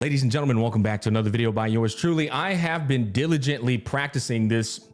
Ladies and gentlemen, welcome back to another video by yours truly. I have been diligently practicing this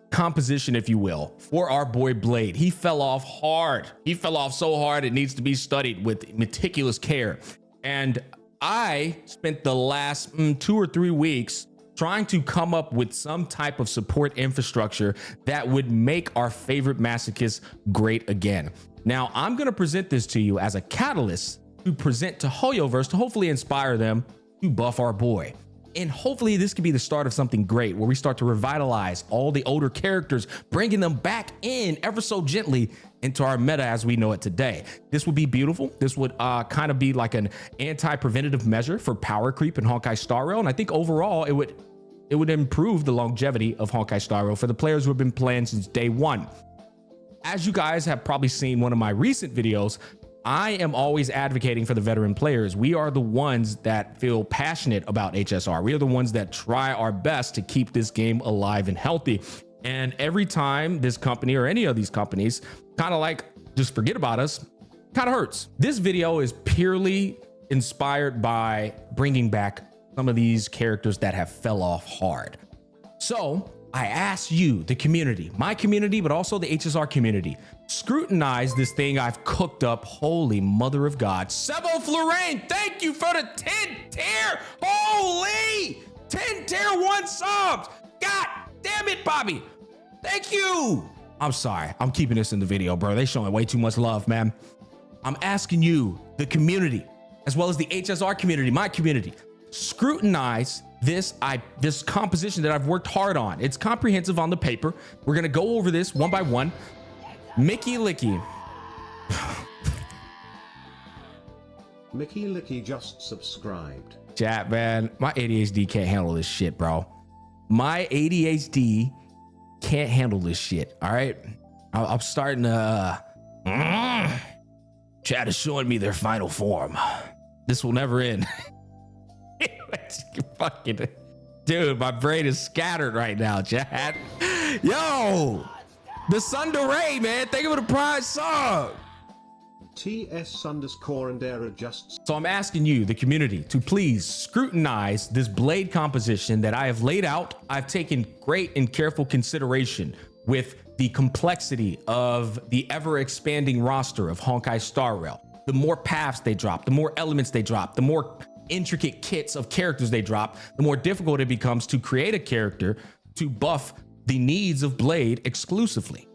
composition, if you will, for our boy Blade. He fell off hard. He fell off so hard it needs to be studied with meticulous care. And I spent the last 2 or 3 weeks trying to come up with some type of support infrastructure that would make our favorite masochists great again. Now, I'm going to present this to you as a catalyst to present to Hoyoverse to hopefully inspire them to buff our boy. And hopefully this could be the start of something great where we start to revitalize all the older characters, bringing them back in ever so gently into our meta as we know it today. This would be beautiful. This would kind of be like an anti-preventative measure for power creep in Honkai Star Rail. And I think overall it would improve the longevity of Honkai Star Rail for the players who have been playing since day one. As you guys have probably seen one of my recent videos, I am always advocating for the veteran players. We are the ones that feel passionate about HSR. We are the ones that try our best to keep this game alive and healthy. And every time this company or any of these companies kind of like just forget about us, kind of hurts. This video is purely inspired by bringing back some of these characters that have fell off hard. So I ask you, the community, my community, but also the HSR community, scrutinize this thing I've cooked up. Holy mother of God. Sebo Florane, thank you for the 10 tier. Holy 10 tier 1 subs. God damn it, Bobby. Thank you. I'm sorry. I'm keeping this in the video, bro. They showing way too much love, man. I'm asking you, the community, as well as the HSR community, my community, scrutinize this composition that I've worked hard on. It's comprehensive on the paper. We're gonna go over this one by one. Mickey Licky. Mickey Licky just subscribed. Chat, man, my ADHD can't handle this shit, bro. My ADHD can't handle this shit. All right, I'm starting to. Chat is showing me their final form. This will never end. Fucking dude, my brain is scattered right now, chat. Yo, the Sundere, man, thank you for the prize song. TS_and just. So I'm asking you, the community, to please scrutinize this Blade composition that I have laid out. I've taken great and careful consideration with the complexity of the ever expanding roster of Honkai Star Rail. The more paths they drop, the more elements they drop, the more intricate kits of characters they drop, the more difficult it becomes to create a character to buff the needs of Blade exclusively.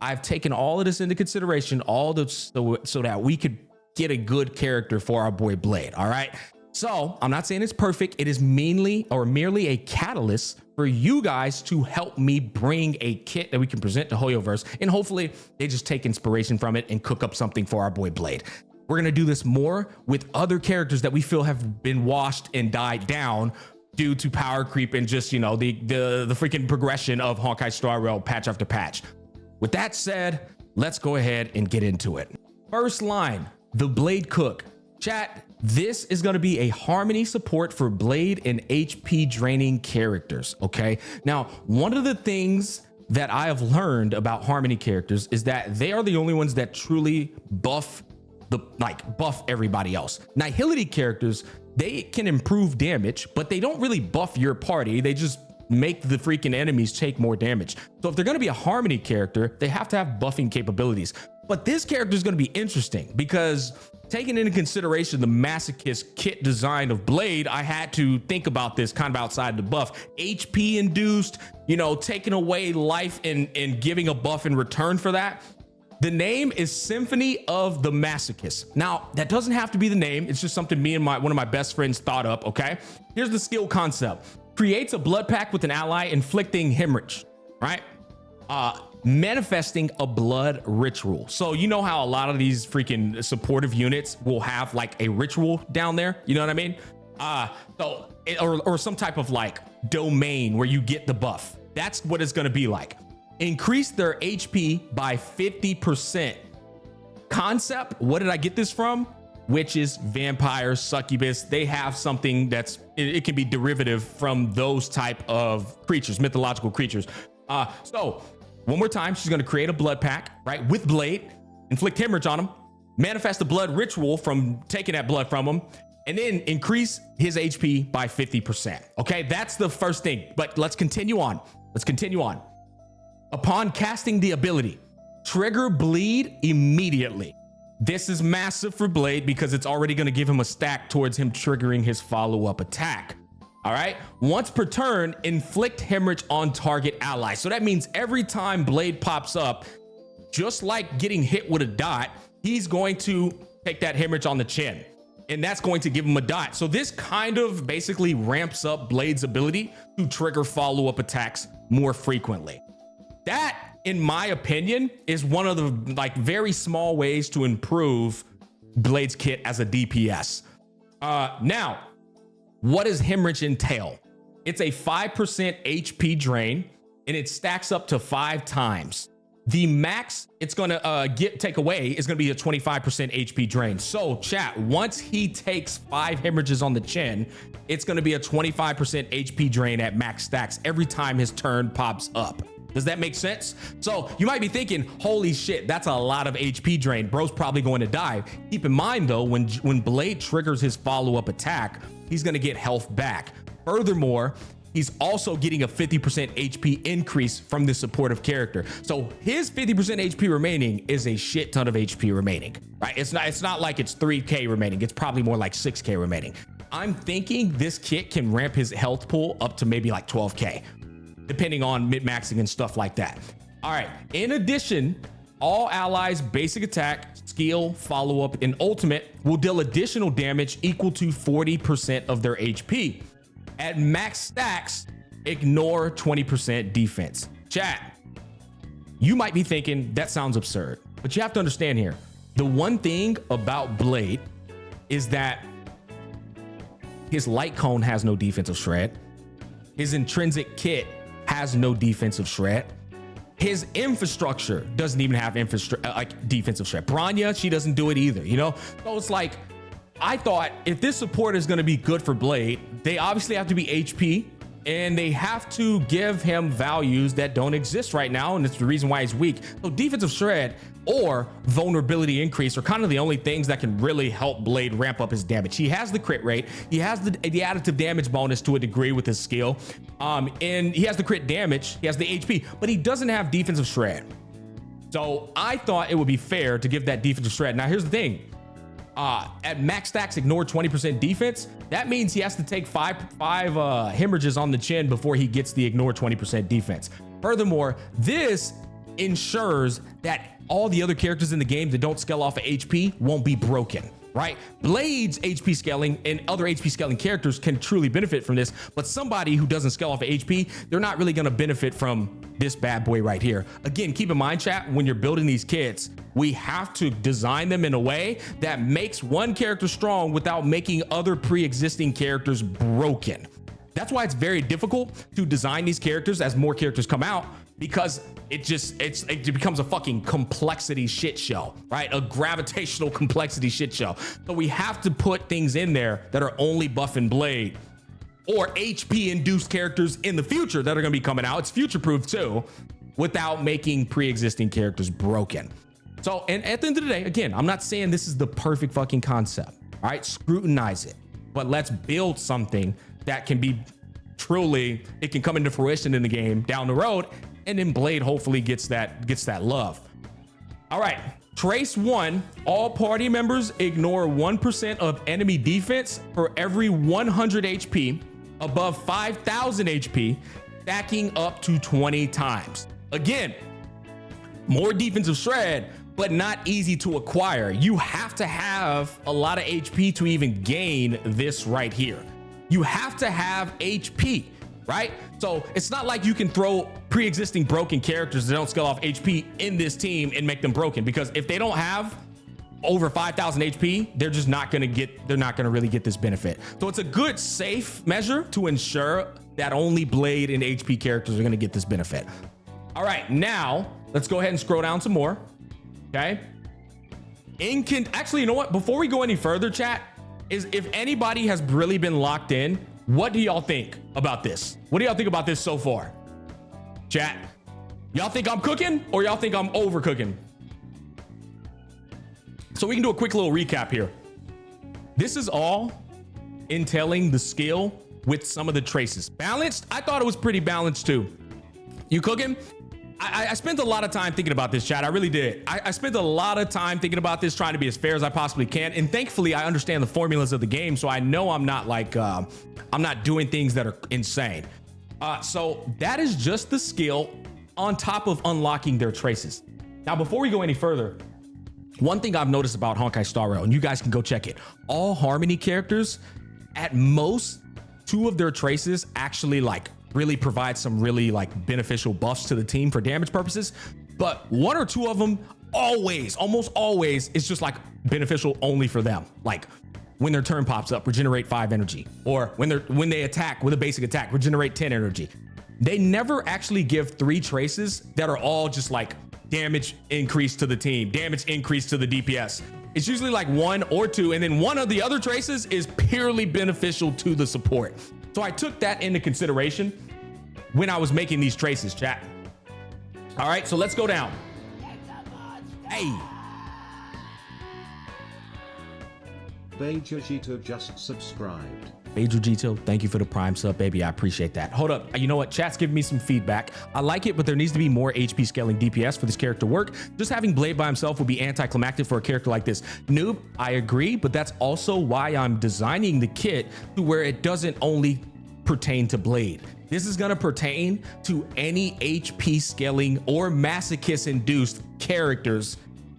I've taken all of this into consideration, so that we could get a good character for our boy Blade. All right. So I'm not saying it's perfect. It is merely a catalyst for you guys to help me bring a kit that we can present to Hoyoverse, and hopefully they just take inspiration from it and cook up something for our boy Blade. We're going to do this more with other characters that we feel have been washed and died down due to power creep and just, you know, the freaking progression of Honkai Star Rail patch after patch. With that said, let's go ahead and get into it. First line, the Blade Cook. Chat, this is going to be a harmony support for Blade and HP draining characters. Okay. Now, one of the things that I have learned about harmony characters is that they are the only ones that truly buff everybody else. Nihility characters, they can improve damage, but they don't really buff your party. They just make the freaking enemies take more damage. So if they're going to be a harmony character, they have to have buffing capabilities. But this character is going to be interesting because taking into consideration the masochist kit design of Blade, I had to think about this kind of outside the buff. HP induced, you know, taking away life and giving a buff in return for that. The name is Symphony of the Masochist. Now, that doesn't have to be the name. It's just something me and one of my best friends thought up, okay? Here's the skill concept. Creates a blood pact with an ally, inflicting hemorrhage, right? Manifesting a blood ritual. So you know how a lot of these freaking supportive units will have like a ritual down there? You know what I mean? Or some type of like domain where you get the buff. That's what it's gonna be like. Increase their HP by 50%. Concept, what did I get this from? Witches, vampires, succubus, they have something that's, it can be derivative from those type of creatures, mythological creatures. So one more time, she's gonna create a blood pack, right, with Blade, inflict hemorrhage on him, manifest a blood ritual from taking that blood from him, and then increase his HP by 50%. Okay, that's the first thing, but let's continue on. Upon casting the ability, trigger bleed immediately. This is massive for Blade because it's already going to give him a stack towards him triggering his follow-up attack. All right, once per turn, inflict hemorrhage on target ally. So that means every time Blade pops up, just like getting hit with a dot, he's going to take that hemorrhage on the chin, and that's going to give him a dot. So this kind of basically ramps up Blade's ability to trigger follow-up attacks more frequently. That, in my opinion, is one of the like very small ways to improve Blade's kit as a DPS. Now, what does hemorrhage entail? It's a 5% HP drain, and it stacks up to 5 times. The max it's gonna take away is gonna be a 25% HP drain. So chat, once he takes 5 hemorrhages on the chin, it's gonna be a 25% HP drain at max stacks every time his turn pops up. Does that make sense? So you might be thinking, holy shit, that's a lot of HP drain. Bro's probably going to die. Keep in mind though, when Blade triggers his follow-up attack, he's gonna get health back. Furthermore, he's also getting a 50% HP increase from the supportive character. So his 50% HP remaining is a shit ton of HP remaining, right? It's not like it's 3K remaining. It's probably more like 6K remaining. I'm thinking this kit can ramp his health pool up to maybe like 12K, depending on mid-maxing and stuff like that. All right, in addition, all allies' basic attack, skill, follow-up, and ultimate will deal additional damage equal to 40% of their HP. At max stacks, ignore 20% defense. Chat, you might be thinking that sounds absurd, but you have to understand here, the one thing about Blade is that his light cone has no defensive shred. His intrinsic kit has no defensive shred. His infrastructure doesn't even have defensive shred. Branya, she doesn't do it either, you know? So it's like, I thought if this support is going to be good for Blade, they obviously have to be HP, and they have to give him values that don't exist right now, and it's the reason why he's weak. So defensive shred or vulnerability increase are kind of the only things that can really help Blade ramp up his damage. He has the crit rate, he has the additive damage bonus to a degree with his skill, and he has the crit damage, he has the HP, but he doesn't have defensive shred. So I thought it would be fair to give that defensive shred. Now here's the thing. At max stacks, ignore 20% defense. That means he has to take five hemorrhages on the chin before he gets the ignore 20% defense. Furthermore, this ensures that all the other characters in the game that don't scale off of HP won't be broken, right? Blade's HP scaling and other HP scaling characters can truly benefit from this, but somebody who doesn't scale off of HP, they're not really gonna benefit from this bad boy right here. Again, keep in mind, chat, when you're building these kits, we have to design them in a way that makes one character strong without making other pre-existing characters broken. That's why it's very difficult to design these characters as more characters come out, because it becomes a fucking complexity shit show, right? A gravitational complexity shit show. So we have to put things in there that are only buffing Blade, or HP induced characters in the future that are going to be coming out. It's future proof too, without making pre-existing characters broken. So, and at the end of the day, again, I'm not saying this is the perfect fucking concept. All right, scrutinize it, but let's build something that can be truly, it can come into fruition in the game down the road, and then Blade hopefully gets that love. All right, Trace 1, all party members ignore 1% of enemy defense for every 100 HP above 5,000 HP, stacking up to 20 times. Again, more defensive shred, but not easy to acquire. You have to have a lot of HP to even gain this right here. You have to have HP, right? So it's not like you can throw pre-existing broken characters that don't scale off HP in this team and make them broken, because if they don't have over 5,000 HP, they're just not gonna really get this benefit. So it's a good safe measure to ensure that only Blade and HP characters are gonna get this benefit. All right, now let's go ahead and scroll down some more. Okay. Actually, you know what? Before we go any further, chat, is if anybody has really been locked in, what do y'all think about this? What do y'all think about this so far? Chat, y'all think I'm cooking or y'all think I'm overcooking? So we can do a quick little recap here. This is all entailing the skill with some of the traces. Balanced? I thought it was pretty balanced too. You cooking? I spent a lot of time thinking about this, chat. I really did. I spent a lot of time thinking about this, trying to be as fair as I possibly can. And thankfully, I understand the formulas of the game, so I know I'm not like, I'm not doing things that are insane. So that is just the skill on top of unlocking their traces. Now, before we go any further, one thing I've noticed about Honkai Star Rail, and you guys can go check it, all Harmony characters, at most, 2 of their traces actually like really provide some really like beneficial buffs to the team for damage purposes. But 1 or 2 of them always, almost always, is just like beneficial only for them. Like when their turn pops up, regenerate 5 energy, or when they attack with a basic attack, regenerate 10 energy. They never actually give 3 traces that are all just like damage increase to the team, damage increase to the DPS. It's usually like 1 or 2, and then 1 of the other traces is purely beneficial to the support. So I took that into consideration when I was making these traces, chat. All right, so let's go down. Hey. Bejajito just subscribed. Bejajito, thank you for the Prime sub, baby. I appreciate that. Hold up. You know what? Chat's giving me some feedback. I like it, but there needs to be more HP scaling DPS for this character to work. Just having Blade by himself would be anticlimactic for a character like this. Noob, I agree, but that's also why I'm designing the kit to where it doesn't only pertain to Blade. This is going to pertain to any HP scaling or masochist induced characters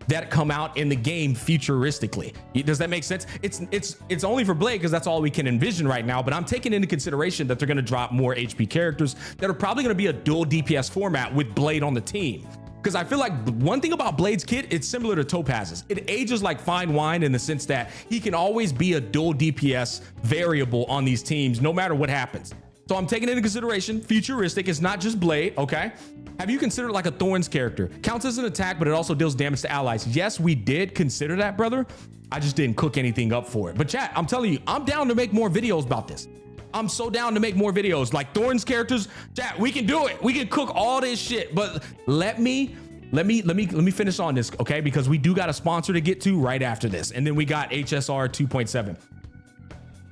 that come out in the game futuristically. Does that make sense? It's only for Blade because that's all we can envision right now, but I'm taking into consideration that they're going to drop more HP characters that are probably going to be a dual DPS format with Blade on the team. Because I feel like one thing about Blade's kit, it's similar to Topaz's. It ages like fine wine in the sense that he can always be a dual DPS variable on these teams no matter what happens. So I'm taking into consideration futuristic. It's not just Blade, okay? Have you considered like a Thorns character? Counts as an attack, but it also deals damage to allies. Yes, we did consider that, brother. I just didn't cook anything up for it. But chat, I'm telling you, I'm down to make more videos about this. I'm so down to make more videos like Thorns characters. Chat, we can do it. We can cook all this shit. But let me finish on this, okay? Because we do got a sponsor to get to right after this. And then we got HSR 2.7.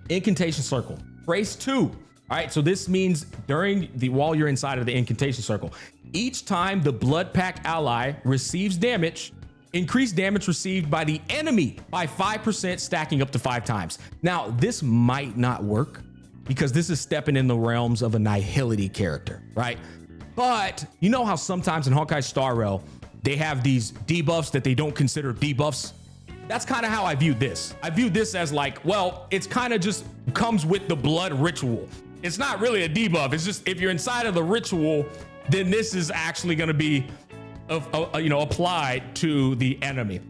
Incantation Circle. Brace 2. All right, so this means while you're inside of the Incantation Circle, each time the Blood Pack ally receives damage, increase damage received by the enemy by 5%, stacking up to 5 times. Now, this might not work because this is stepping in the realms of a Nihility character, right? But you know how sometimes in Honkai Star Rail, they have these debuffs that they don't consider debuffs? That's kind of how I view this. I view this as like, well, it's kind of just comes with the blood ritual. It's not really a debuff. It's just if you're inside of the ritual, then this is actually going to be, applied to the enemy.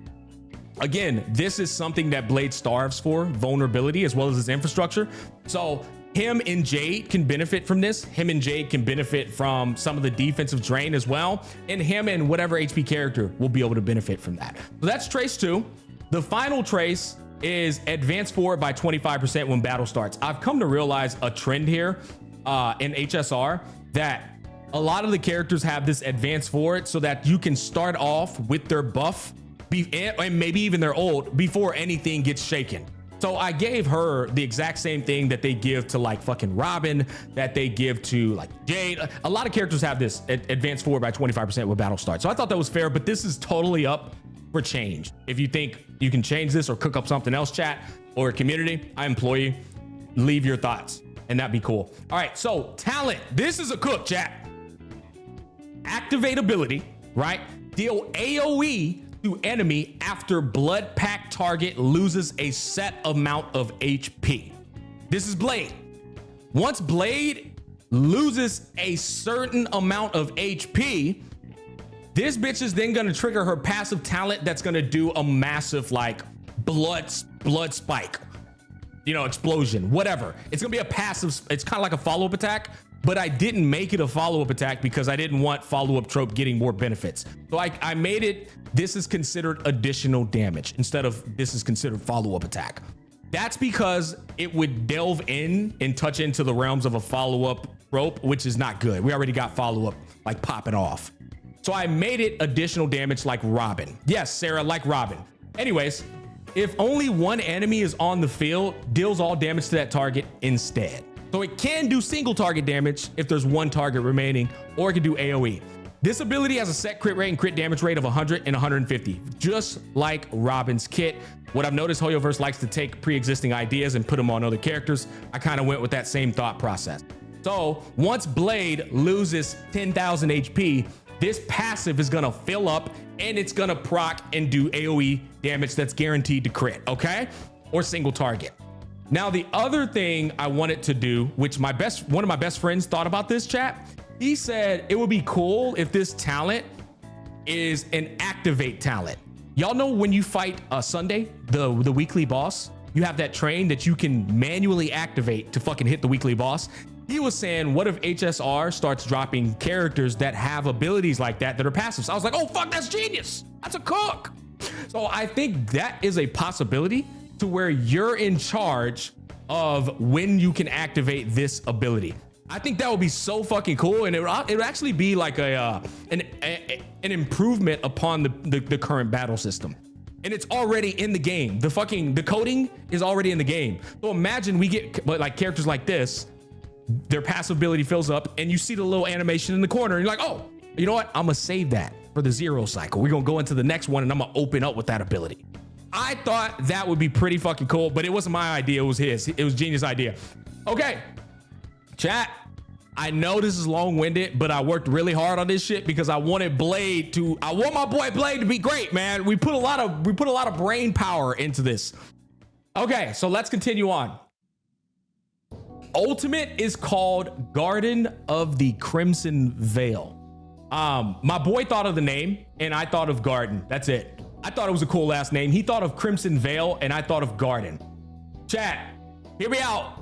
Again, this is something that Blade starves for, vulnerability as well as his infrastructure. So him and Jade can benefit from this. Him and Jade can benefit from some of the defensive drain as well. And him and whatever HP character will be able to benefit from that. So that's trace 2. The final trace is advance forward by 25% when battle starts. I've come to realize a trend here in HSR that a lot of the characters have this advance forward so that you can start off with their buff and maybe even their ult before anything gets shaken. So I gave her the exact same thing that they give to like fucking Robin, that they give to like Jade. A lot of characters have this advance forward by 25% when battle starts. So I thought that was fair, but this is totally up for change. If you think you can change this or cook up something else, chat or community, I implore you, leave your thoughts and that'd be cool. All right, so talent. This is a cook, chat. Activate ability, right? Deal AoE to enemy after Blood Pack target loses a set amount of HP. This is Blade. Once Blade loses a certain amount of HP, this bitch is then gonna trigger her passive talent that's gonna do a massive like blood spike, explosion, whatever. It's gonna be a passive, it's kind of like a follow-up attack, but I didn't make it a follow-up attack because I didn't want follow-up trope getting more benefits. So I made it, this is considered additional damage instead of this is considered follow-up attack. That's because it would delve in and touch into the realms of a follow-up trope, which is not good. We already got follow-up like popping off. So I made it additional damage like Robin. Yes, Sarah, like Robin. Anyways, if only one enemy is on the field, deals all damage to that target instead. So it can do single target damage if there's one target remaining, or it can do AoE. This ability has a set crit rate and crit damage rate of 100 and 150, just like Robin's kit. What I've noticed, Hoyoverse likes to take pre-existing ideas and put them on other characters. I kind of went with that same thought process. So once Blade loses 10,000 HP, this passive is gonna fill up and it's gonna proc and do AoE damage that's guaranteed to crit, okay? Or single target. Now, the other thing I wanted to do, which one of my best friends thought about this, chat, he said it would be cool if this talent is an activate talent. Y'all know when you fight Sunday, the weekly boss, you have that train that you can manually activate to fucking hit the weekly boss. He was saying, what if HSR starts dropping characters that have abilities like that are passive? So I was like, oh fuck, that's genius. That's a cook. So I think that is a possibility to where you're in charge of when you can activate this ability. I think that would be so fucking cool, and it would actually be like an improvement upon the current battle system. And it's already in the game. The coding is already in the game. So imagine we get like characters like this, their passive ability fills up, and you see the little animation in the corner, and you're like, oh, you know what? I'm gonna save that for the 0 cycle. We're gonna go into the next one, and I'm gonna open up with that ability. I thought that would be pretty fucking cool, but it wasn't my idea. It was his. It was Genius' idea. Okay, chat. I know this is long-winded, but I worked really hard on this shit because I wanted I want my boy Blade to be great, man. We put a lot of brain power into this. Okay, so let's continue on. Ultimate is called Garden of the Crimson Veil. My boy thought of the name and I thought of Garden. That's it. I thought it was a cool last name. He thought of Crimson Veil and I thought of Garden. Chat, hear me out.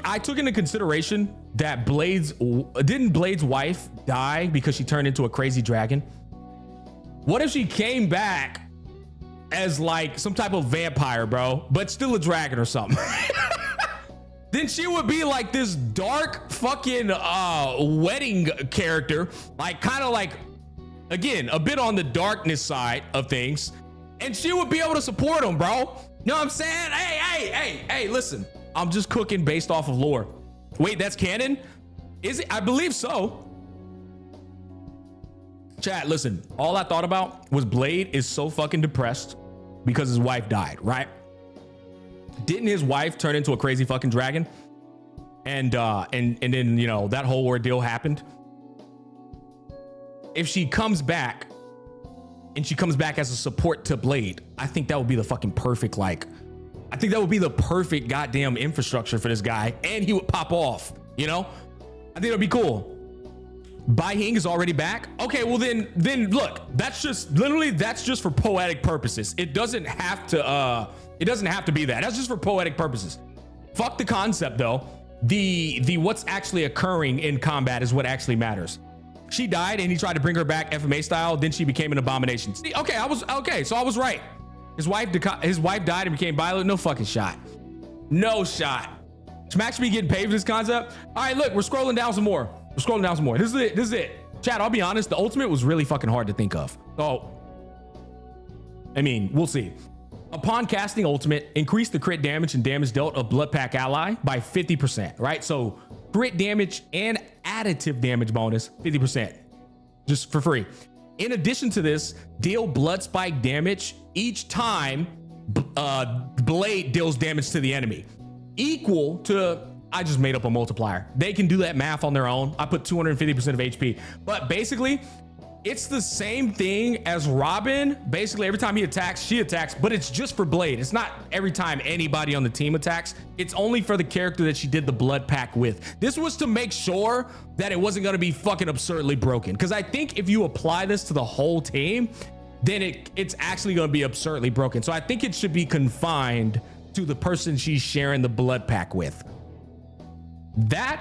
I took into consideration that didn't Blade's wife die because she turned into a crazy dragon? What if she came back as like some type of vampire, bro, but still a dragon or something? Then she would be like this dark fucking wedding character, like kind of like, again, a bit on the darkness side of things, and she would be able to support him, bro. You know what I'm saying? Hey, listen, I'm just cooking based off of lore. Wait, that's canon? Is it? I believe so. Chat, listen, all I thought about was Blade is so fucking depressed because his wife died, right? Didn't his wife turn into a crazy fucking dragon? And then, you know, that whole ordeal happened. If she comes back and she comes back as a support to Blade, I think that would be the fucking perfect, I think that would be the perfect goddamn infrastructure for this guy, and he would pop off, you know? I think it'd be cool. Bai Hing is already back. Okay, well then look, that's just for poetic purposes. It doesn't have to be that. That's just for poetic purposes. Fuck the concept though. The what's actually occurring in combat is what actually matters. She died and he tried to bring her back FMA style, then she became an abomination. See, so I was right. His wife died and became violent. No fucking shot. No shot. Smack should be getting paid for this concept. All right, look, we're scrolling down some more. This is it. Chat, I'll be honest, the ultimate was really fucking hard to think of. So, I mean, we'll see. Upon casting ultimate, increase the crit damage and damage dealt of blood pack ally by 50%, right? So crit damage and additive damage bonus, 50%, just for free. In addition to this, deal blood spike damage each time Blade deals damage to the enemy, equal to, I just made up a multiplier. They can do that math on their own. I put 250% of HP, but basically it's the same thing as Robin. Basically every time he attacks, she attacks, but it's just for Blade. It's not every time anybody on the team attacks. It's only for the character that she did the blood pack with. This was to make sure that it wasn't gonna be fucking absurdly broken. Cause I think if you apply this to the whole team, then it's actually gonna be absurdly broken. So I think it should be confined to the person she's sharing the blood pack with. The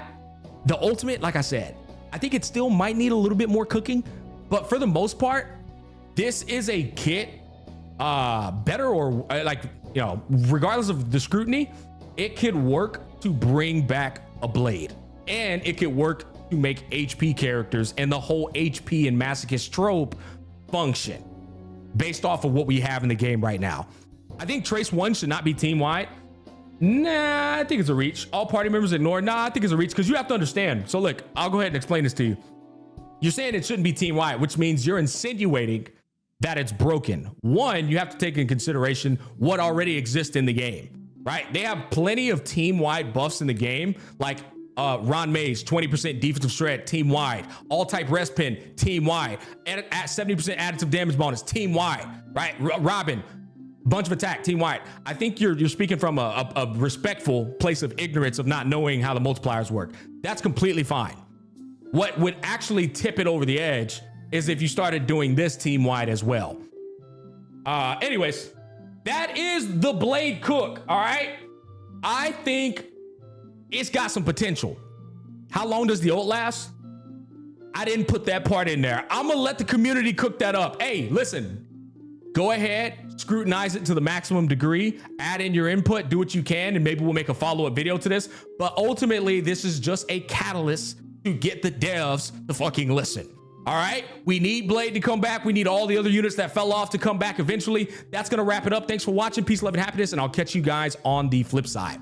ultimate, like I said, I think it still might need a little bit more cooking, but for the most part, this is a kit, better or like, you know, regardless of the scrutiny, it could work to bring back a Blade, and it could work to make HP characters and the whole HP and masochist trope function based off of what we have in the game right now. I think Trace 1 should not be team-wide. Nah, I think it's a reach. All party members ignore. Nah, I think it's a reach because you have to understand. So look, I'll go ahead and explain this to you. You're saying it shouldn't be team-wide, which means you're insinuating that it's broken. One, you have to take in consideration what already exists in the game, right? They have plenty of team-wide buffs in the game, like Ron Mays, 20% defensive shred, team-wide. All-type rest pin, team-wide. And at 70% additive damage bonus, team-wide, right? Robin, bunch of attack, team-wide. I think you're speaking from a respectful place of ignorance of not knowing how the multipliers work. That's completely fine. What would actually tip it over the edge is if you started doing this team-wide as well. Anyways, that is the Blade Cook, all right? I think it's got some potential. How long does the ult last? I didn't put that part in there. I'm gonna let the community cook that up. Hey, listen, go ahead, scrutinize it to the maximum degree, add in your input, do what you can, and maybe we'll make a follow-up video to this. But ultimately, this is just a catalyst to get the devs to fucking listen. All right, we need Blade to come back. We need all the other units that fell off to come back eventually. That's gonna wrap it up. Thanks for watching. Peace, love, and happiness, and I'll catch you guys on the flip side.